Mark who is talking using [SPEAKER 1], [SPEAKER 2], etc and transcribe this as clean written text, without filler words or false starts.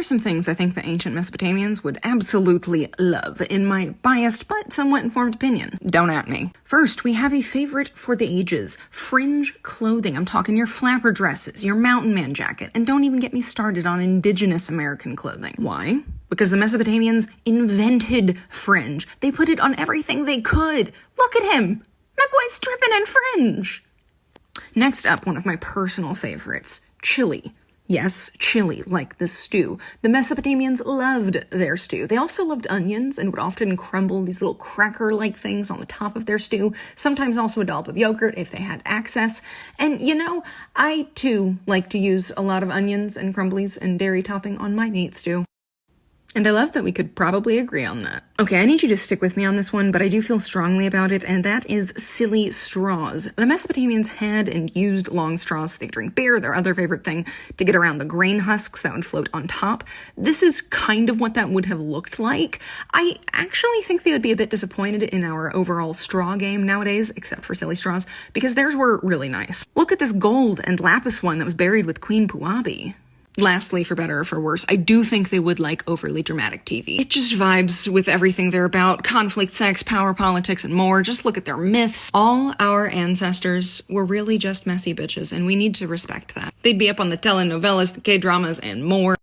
[SPEAKER 1] are some things I think the ancient Mesopotamians would absolutely love, in my biased but somewhat informed opinion. Don't at me. First, we have a favorite for the ages. Fringe clothing. I'm talking your flapper dresses, your mountain man jacket, and don't even get me started on indigenous American clothing. Why? Because the Mesopotamians invented fringe. They put it on everything they could. Look at him! My boy's stripping in fringe! Next up, one of my personal favorites, chili. Yes, chili, like the stew. The Mesopotamians loved their stew. They also loved onions and would often crumble these little cracker-like things on the top of their stew, sometimes also a dollop of yogurt if they had access. And, you know, I, too, like to use a lot of onions and crumblies and dairy topping on my meat stew. And I love that we could probably agree on that. Okay, I need you to stick with me on this one, but I do feel strongly about it, and that is silly straws. The Mesopotamians had and used long straws so they could drink beer, their other favorite thing, to get around the grain husks that would float on top. This is kind of what that would have looked like. I actually think they would be a bit disappointed in our overall straw game nowadays, except for silly straws, because theirs were really nice. Look at this gold and lapis one that was buried with Queen Puabi. Lastly, for better or for worse, I do think they would like overly dramatic TV. It just vibes with everything they're about. Conflict, sex, power, politics, and more. Just look at their myths. All our ancestors were really just messy bitches, and we need to respect that. They'd be up on the telenovelas, the K-dramas, and more.